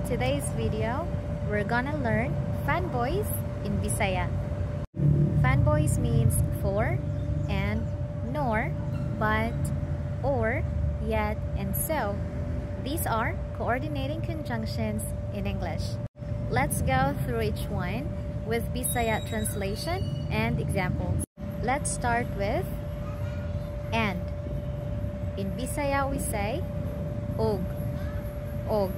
today's video, we're gonna learn fanboys in Bisaya. Fanboys means for and nor, but, or, yet, and so. These are coordinating conjunctions in English. Let's go through each one with Bisaya translation and examples. Let's start with and. In Bisaya we say og, og.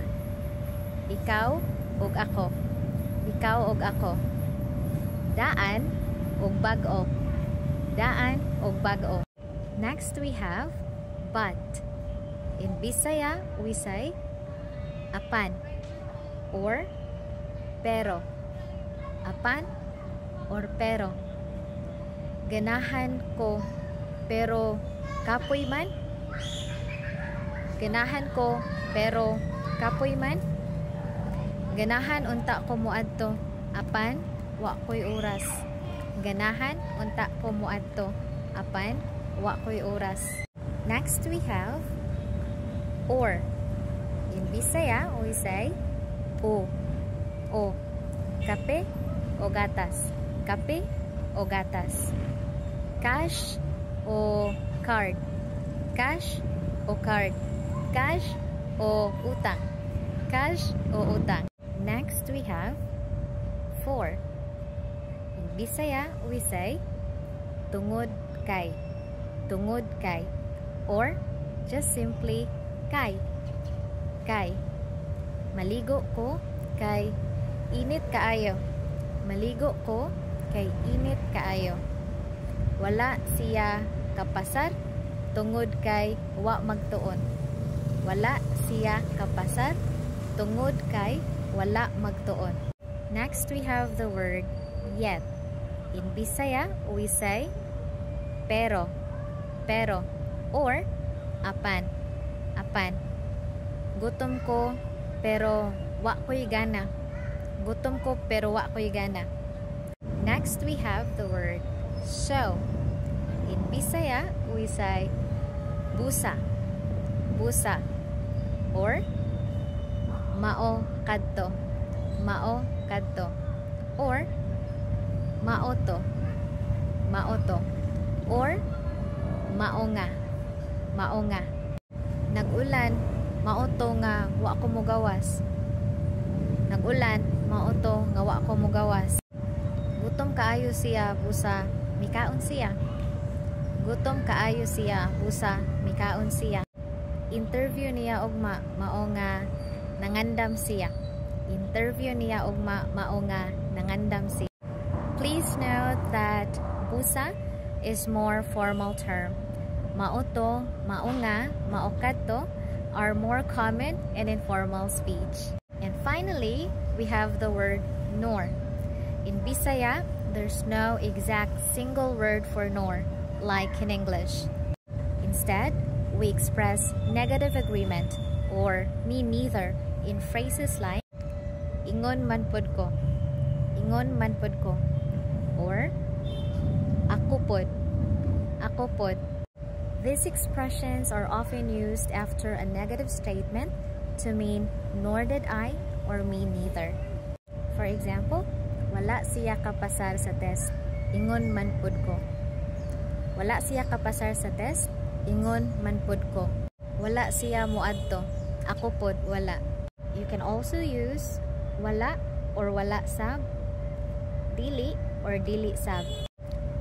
Ikaw og ako, ikaw og ako. Daan og bag-o, daan og bag-o. Next we have but. In Bisaya we say apan or pero, apan or pero. Ganahan ko pero kapoy man, ganahan ko pero kapoy man. Ganahan unta ko muadto apan wa koy oras. Ganahan unta ko muadto apan wa koy oras. Next we have or. In Bisaya we say o, o. Kape o gatas, kape o gatas. Cash o card, cash o card. Cash o utang, cash o utang. Next we have for. In Bisaya we say tungod kay, tungod kay, or just simply kay, kay. Maligo ko kay init kaayo, maligo ko kay init kaayo. Wala siya kapasar tungod kay wa magtuon, wala siya kapasar tungod kay wala magtuon. Next we have the word yet. In Bisaya we say pero, pero, or apan, apan. Gutom ko pero wa ko'y gana, gutom ko pero wa ko'y gana. Next we have the word so. In Bisaya we say busa, busa, or mao kadto, mao kadto, or maoto, maoto, or maonga, maonga. Nag-ulan, maoto nga wa ko mogawas. Nag-ulan, maoto nga wa ko mogawas. Gutom kaayo siya busa, mikaon siya. Gutom kaayo siya busa, mikaon siya. Interview niya og mao nga nangandam siya. Interview niya og mao nga nangandam siya. Please note that busa is more formal term. Maoto, maonga, maokadto are more common and informal speech. And finally, we have the word nor. In Bisaya, there's no exact single word for nor, like in English. Instead, we express negative agreement or me neither in phrases like ingon man pod ko, ingon man pod ko, or ako pod, ako pod. These expressions are often used after a negative statement to mean nor did I or me neither. For example, wala siya kapasar sa test, ingon man pod ko. Wala siya kapasar sa test, ingon man pod ko. Wala siya muadto, ako pod wala. You can also use wala or wala sab, dili or dili sab.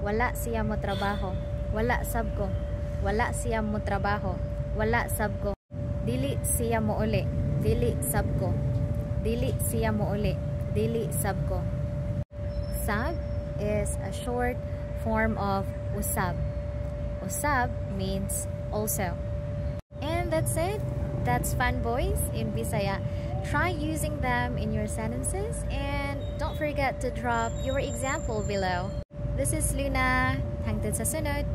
Wala siya mo trabaho, wala sab ko. Wala siya mo trabaho, wala sab ko. Dili siya mo uli, dili sab ko. Dili siya mo uli, dili sab ko. Sab is a short form of usab. Usab means also. And that's it. That's fanboys in Bisaya. Try using them in your sentences and don't forget to drop your example below. This is Luna. Hangtod sa sunod.